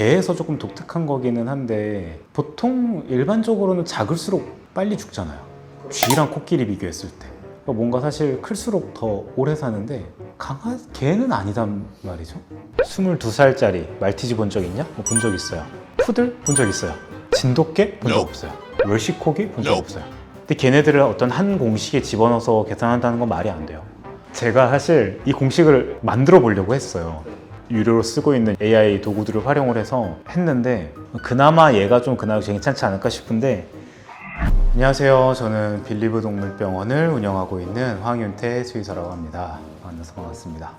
개에서 조금 독특한 거기는 한데 보통 일반적으로는 작을수록 빨리 죽잖아요. 쥐랑 코끼리 비교했을 때 뭔가 사실 클수록 더 오래 사는데 개는 아니단 말이죠. 22살짜리 말티즈 본 적 있냐? 본 적 있어요. 푸들 본 적 있어요. 진돗개 본 적 없어요. 멸시코기 본 적 없어요. 근데 걔네들을 어떤 한 공식에 집어넣어서 계산한다는 건 말이 안 돼요. 제가 사실 이 공식을 만들어 보려고 했어요. 유료로 쓰고 있는 AI 도구들을 활용을 해서 했는데 그나마 얘가 좀 괜찮지 않을까 싶은데. 안녕하세요. 저는 빌리브 동물병원을 운영하고 있는 황윤태 수의사라고 합니다. 만나서 반갑습니다.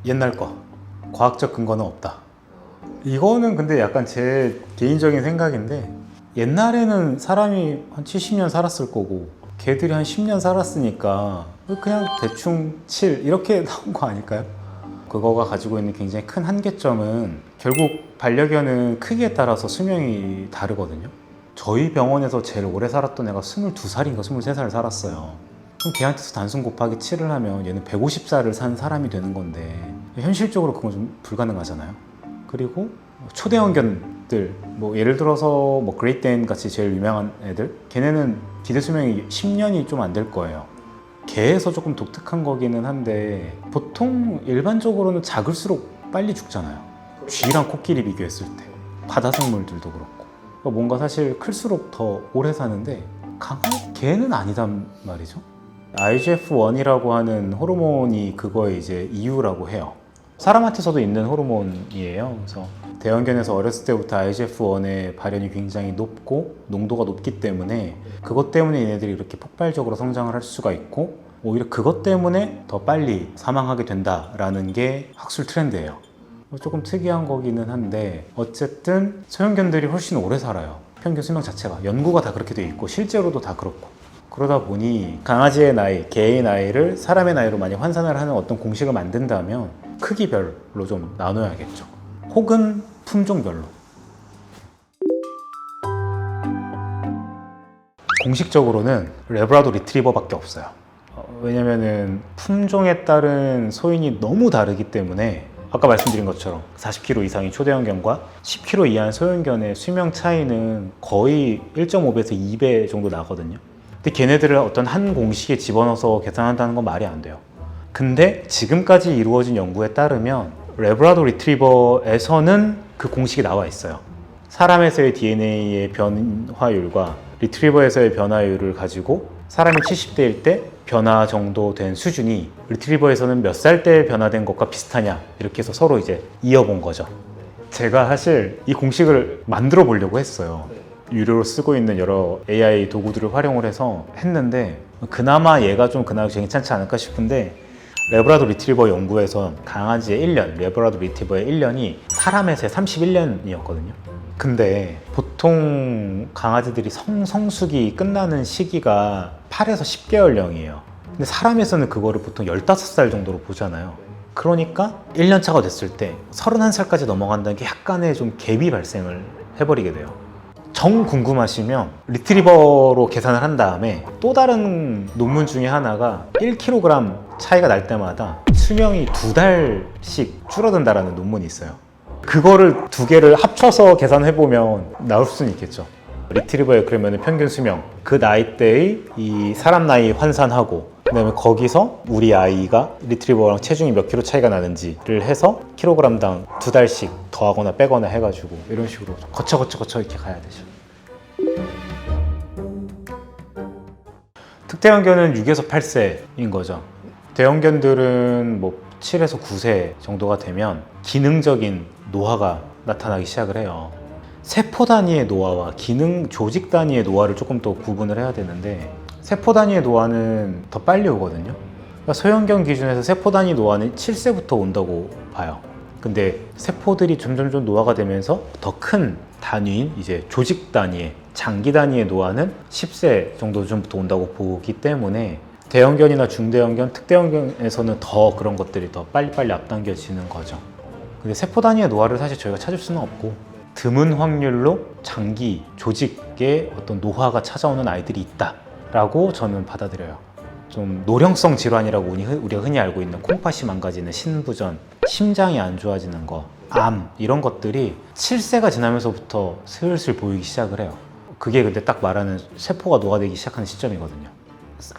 옛날 거 과학적 근거는 없다. 이거는 근데 약간 제 개인적인 생각인데, 옛날에는 사람이 한 70년 살았을 거고 개들이 한 10년 살았으니까 그냥 대충 7 이렇게 나온 거 아닐까요? 그거가 가지고 있는 굉장히 큰 한계점은 결국 반려견은 크기에 따라서 수명이 다르거든요. 저희 병원에서 제일 오래 살았던 애가 22살인가 23살 살았어요. 그럼 걔한테서 단순 곱하기 7을 하면 얘는 150살을 산 사람이 되는 건데 현실적으로 그건 좀 불가능하잖아요. 그리고 초대형견들, 예를 들어서 그레이트데인 같이 제일 유명한 애들, 걔네는 기대 수명이 10년이 좀 안 될 거예요. 개에서 조금 독특한 거기는 한데 보통 일반적으로는 작을수록 빨리 죽잖아요. 쥐랑 코끼리 비교했을 때 바다생물들도 그렇고 뭔가 사실 클수록 더 오래 사는데 개는 아니단 말이죠. IGF-1이라고 하는 호르몬이 그거의 이제 이유라고 해요. 사람한테서도 있는 호르몬이에요. 그래서 대형견에서 어렸을 때부터 IGF-1의 발현이 굉장히 높고 농도가 높기 때문에 그것 때문에 얘네들이 이렇게 폭발적으로 성장을 할 수가 있고 오히려 그것 때문에 더 빨리 사망하게 된다라는 게 학술 트렌드예요. 조금 특이한 거기는 한데 어쨌든 소형견들이 훨씬 오래 살아요. 평균 수명 자체가 연구가 다 그렇게 돼 있고 실제로도 다 그렇고, 그러다 보니 강아지의 나이, 개의 나이를 사람의 나이로 많이 환산을 하는 어떤 공식을 만든다면 크기별로 좀 나눠야겠죠. 혹은 품종별로. 공식적으로는 레브라도 리트리버밖에 없어요. 왜냐면은 품종에 따른 소인이 너무 다르기 때문에 아까 말씀드린 것처럼 40kg 이상인 초대형견과 10kg 이하의 소형견의 수명 차이는 거의 1.5배에서 2배 정도 나거든요. 근데 걔네들을 어떤 한 공식에 집어넣어서 계산한다는 건 말이 안 돼요. 근데 지금까지 이루어진 연구에 따르면 레브라도 리트리버에서는 그 공식이 나와 있어요. 사람에서의 DNA의 변화율과 리트리버에서의 변화율을 가지고 사람이 70대일 때 변화 정도 된 수준이 리트리버에서는 몇 살 때 변화된 것과 비슷하냐, 이렇게 해서 서로 이제 이어본 거죠. 제가 사실 이 공식을 만들어 보려고 했어요. 유료로 쓰고 있는 여러 AI 도구들을 활용을 해서 했는데 그나마 얘가 좀 괜찮지 않을까 싶은데, 레브라도 리트리버 연구에서 강아지의 1년, 레브라도 리트리버의 1년이 사람에서의 31년이었거든요. 근데 보통 강아지들이 성숙이 끝나는 시기가 8에서 10개월령이에요. 근데 사람에서는 그거를 보통 15살 정도로 보잖아요. 그러니까 1년 차가 됐을 때 31살까지 넘어간다는 게 약간의 좀 갭이 발생을 해버리게 돼요. 정 궁금하시면 리트리버로 계산을 한 다음에 또 다른 논문 중에 하나가 1kg 차이가 날 때마다 수명이 2달씩 줄어든다라는 논문이 있어요. 그거를 두 개를 합쳐서 계산해보면 나올 수는 있겠죠. 리트리버의 그러면 평균 수명, 그 나이대의 이 사람 나이 환산하고 그 다음에 거기서 우리 아이가 리트리버랑 체중이 몇 킬로 차이가 나는지를 해서 킬로그램당 2달씩 더하거나 빼거나 해가지고 이런 식으로 거쳐 이렇게 가야 되죠. 특대형견은 6에서 8세인 거죠. 대형견들은 7에서 9세 정도가 되면 기능적인 노화가 나타나기 시작을 해요. 세포 단위의 노화와 기능 조직 단위의 노화를 조금 더 구분을 해야 되는데, 세포 단위의 노화는 더 빨리 오거든요. 그러니까 소형견 기준에서 세포 단위 노화는 7세부터 온다고 봐요. 근데 세포들이 점점 노화가 되면서 더 큰 단위인 이제 조직 단위의 장기 단위의 노화는 10세 정도 전부터 온다고 보기 때문에 대형견이나 중대형견, 특대형견에서는 더 그런 것들이 더 빨리빨리 앞당겨지는 거죠. 근데 세포 단위의 노화를 사실 저희가 찾을 수는 없고 드문 확률로 장기 조직의 어떤 노화가 찾아오는 아이들이 있다라고 저는 받아들여요. 좀 노령성 질환이라고 우리가 흔히 알고 있는 콩팥이 망가지는 신부전, 심장이 안 좋아지는 거, 암 이런 것들이 7세가 지나면서부터 슬슬 보이기 시작을 해요. 그게 근데 딱 말하는 세포가 노화되기 시작하는 시점이거든요.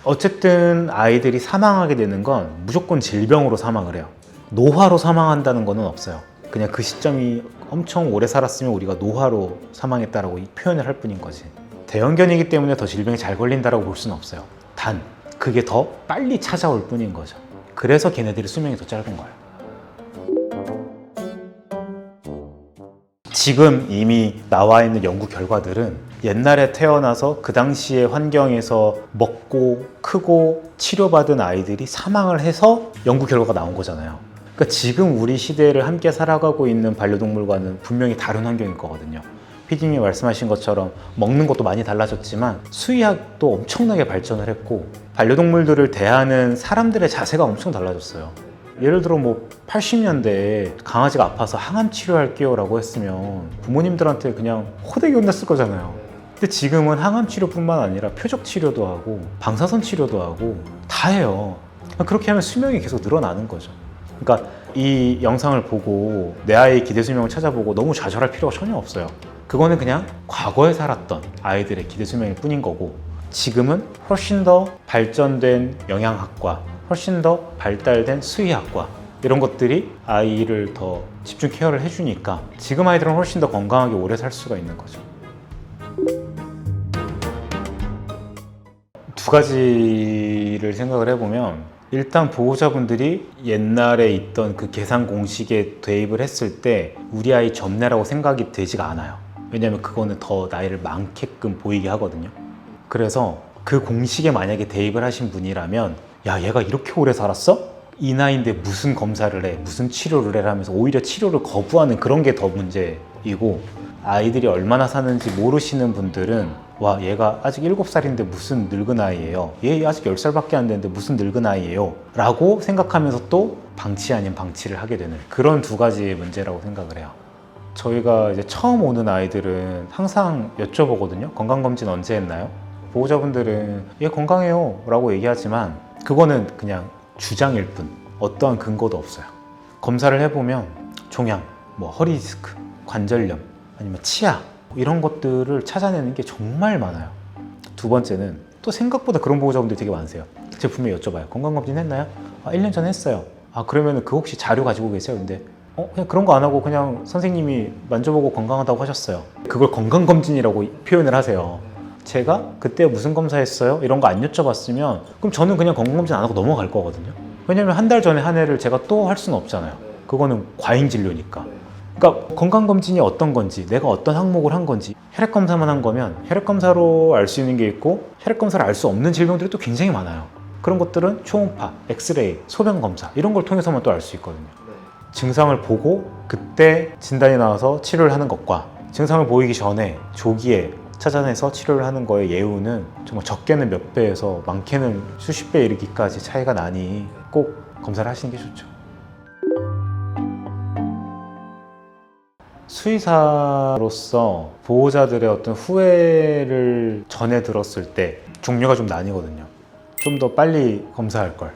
어쨌든 아이들이 사망하게 되는 건 무조건 질병으로 사망을 해요. 노화로 사망한다는 거는 없어요. 그냥 그 시점이 엄청 오래 살았으면 우리가 노화로 사망했다라고 표현을 할 뿐인 거지. 대형견이기 때문에 더 질병이 잘 걸린다라고 볼 수는 없어요. 단 그게 더 빨리 찾아올 뿐인 거죠. 그래서 걔네들의 수명이 더 짧은 거예요. 지금 이미 나와 있는 연구 결과들은 옛날에 태어나서 그 당시의 환경에서 먹고 크고 치료받은 아이들이 사망을 해서 연구 결과가 나온 거잖아요. 그러니까 지금 우리 시대를 함께 살아가고 있는 반려동물과는 분명히 다른 환경일 거거든요. PD님이 말씀하신 것처럼 먹는 것도 많이 달라졌지만 수의학도 엄청나게 발전을 했고 반려동물들을 대하는 사람들의 자세가 엄청 달라졌어요. 예를 들어 80년대에 강아지가 아파서 항암 치료할게요 라고 했으면 부모님들한테 그냥 호되게 혼났을 거잖아요. 근데 지금은 항암 치료뿐만 아니라 표적 치료도 하고 방사선 치료도 하고 다 해요. 그렇게 하면 수명이 계속 늘어나는 거죠. 그러니까 이 영상을 보고 내 아이의 기대 수명을 찾아보고 너무 좌절할 필요가 전혀 없어요. 그거는 그냥 과거에 살았던 아이들의 기대 수명일 뿐인 거고 지금은 훨씬 더 발전된 영양학과, 훨씬 더 발달된 수의학과 이런 것들이 아이를 더 집중 케어를 해주니까 지금 아이들은 훨씬 더 건강하게 오래 살 수가 있는 거죠. 두 가지를 생각을 해보면 일단 보호자분들이 옛날에 있던 그 계산 공식에 대입을 했을 때 우리 아이 접내라고 생각이 되지가 않아요. 왜냐하면 그거는 더 나이를 많게끔 보이게 하거든요. 그래서 그 공식에 만약에 대입을 하신 분이라면 야 얘가 이렇게 오래 살았어? 이 나이인데 무슨 검사를 해? 무슨 치료를 해? 하면서 오히려 치료를 거부하는 그런 게 더 문제이고 아이들이 얼마나 사는지 모르시는 분들은 와 얘가 아직 7살인데 무슨 늙은 아이예요. 얘 아직 10살밖에 안 됐는데 무슨 늙은 아이예요. 라고 생각하면서 또 방치 아닌 방치를 하게 되는 그런 두 가지의 문제라고 생각을 해요. 저희가 이제 처음 오는 아이들은 항상 여쭤보거든요. 건강검진 언제 했나요? 보호자분들은 얘 건강해요 라고 얘기하지만 그거는 그냥 주장일 뿐 어떠한 근거도 없어요. 검사를 해보면 종양, 허리 디스크, 관절염 아니면 치아 이런 것들을 찾아내는 게 정말 많아요. 두 번째는 또 생각보다 그런 보호자분들이 되게 많으세요. 제가 분명히 여쭤봐요. 건강검진 했나요? 1년 전에 했어요. 그러면 그 혹시 자료 가지고 계세요? 근데 그냥 그런 거 안 하고 그냥 선생님이 만져보고 건강하다고 하셨어요. 그걸 건강검진이라고 표현을 하세요. 제가 그때 무슨 검사했어요? 이런 거 안 여쭤봤으면 그럼 저는 그냥 건강검진 안 하고 넘어갈 거거든요. 왜냐면 한 달 전에 한 해를 제가 또 할 수는 없잖아요. 그거는 과잉 진료니까. 그러니까 건강검진이 어떤 건지 내가 어떤 항목을 한 건지 혈액검사만 한 거면 혈액검사로 알 수 있는 게 있고 혈액검사를 알 수 없는 질병들이 또 굉장히 많아요. 그런 것들은 초음파, 엑스레이, 소변검사 이런 걸 통해서만 또 알 수 있거든요. 증상을 보고 그때 진단이 나와서 치료를 하는 것과 증상을 보이기 전에 조기에 찾아내서 치료를 하는 거의 예우는 정말 적게는 몇 배에서 많게는 수십 배 이르기까지 차이가 나니 꼭 검사를 하시는 게 좋죠. 수의사로서 보호자들의 어떤 후회를 전해 들었을 때 종류가 좀 나뉘거든요. 좀 더 빨리 검사할 걸.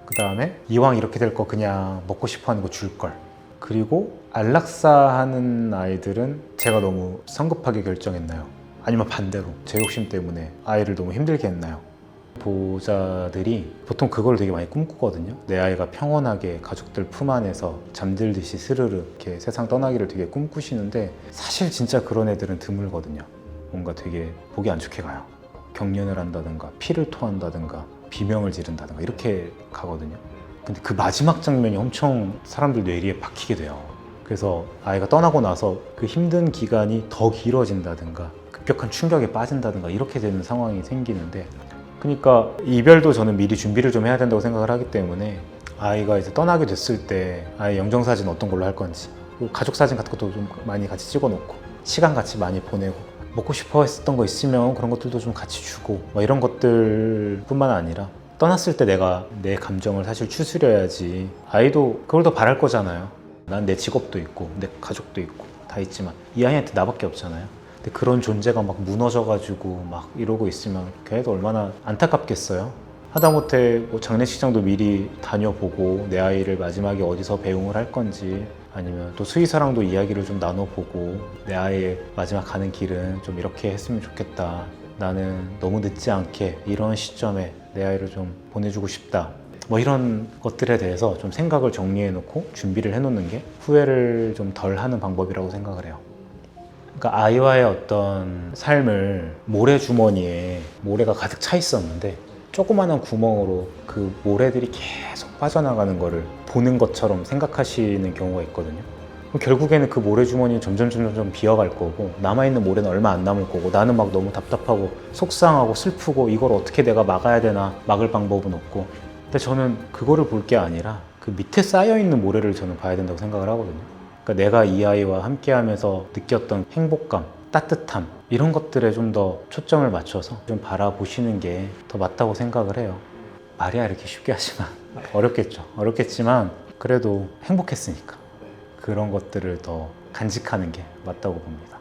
그 다음에 이왕 이렇게 될 거 그냥 먹고 싶어 하는 거 줄 걸. 그리고 안락사 하는 아이들은 제가 너무 성급하게 결정했나요? 아니면 반대로 제 욕심 때문에 아이를 너무 힘들게 했나요? 보호자들이 보통 그걸 되게 많이 꿈꾸거든요. 내 아이가 평온하게 가족들 품 안에서 잠들듯이 스르르 이렇게 세상 떠나기를 되게 꿈꾸시는데 사실 진짜 그런 애들은 드물거든요. 뭔가 되게 보기 안 좋게 가요. 경련을 한다든가 피를 토한다든가 비명을 지른다든가 이렇게 가거든요. 근데 그 마지막 장면이 엄청 사람들 뇌리에 박히게 돼요. 그래서 아이가 떠나고 나서 그 힘든 기간이 더 길어진다든가 급격한 충격에 빠진다든가 이렇게 되는 상황이 생기는데 그러니까 이별도 저는 미리 준비를 좀 해야 된다고 생각을 하기 때문에 아이가 이제 떠나게 됐을 때 아이 영정사진 어떤 걸로 할 건지 가족 사진 같은 것도 좀 많이 같이 찍어 놓고 시간 같이 많이 보내고 먹고 싶어 했었던 거 있으면 그런 것들도 좀 같이 주고 이런 것들 뿐만 아니라 떠났을 때 내가 내 감정을 사실 추스려야지 아이도 그걸 더 바랄 거잖아요. 난 내 직업도 있고 내 가족도 있고 다 있지만 이 아이한테 나밖에 없잖아요. 근데 그런 존재가 막 무너져가지고 막 이러고 있으면 걔도 얼마나 안타깝겠어요. 하다못해 뭐 장례식장도 미리 다녀보고 내 아이를 마지막에 어디서 배웅을 할 건지, 아니면 또 수의사랑도 이야기를 좀 나눠보고 내 아이의 마지막 가는 길은 좀 이렇게 했으면 좋겠다, 나는 너무 늦지 않게 이런 시점에 내 아이를 좀 보내주고 싶다, 뭐 이런 것들에 대해서 좀 생각을 정리해 놓고 준비를 해 놓는 게 후회를 좀 덜 하는 방법이라고 생각을 해요. 그러니까 아이와의 어떤 삶을 모래주머니에 모래가 가득 차 있었는데 조그마한 구멍으로 그 모래들이 계속 빠져나가는 거를 보는 것처럼 생각하시는 경우가 있거든요. 그럼 결국에는 그 모래주머니는 점점 비어갈 거고, 남아있는 모래는 얼마 안 남을 거고, 나는 막 너무 답답하고 속상하고 슬프고 이걸 어떻게 내가 막아야 되나, 막을 방법은 없고. 근데 저는 그거를 볼 게 아니라 그 밑에 쌓여있는 모래를 저는 봐야 된다고 생각을 하거든요. 그러니까 내가 이 아이와 함께 하면서 느꼈던 행복감, 따뜻함, 이런 것들에 좀 더 초점을 맞춰서 좀 바라보시는 게 더 맞다고 생각을 해요. 말이야 이렇게 쉽게 하지만 어렵겠죠. 어렵겠지만 그래도 행복했으니까 그런 것들을 더 간직하는 게 맞다고 봅니다.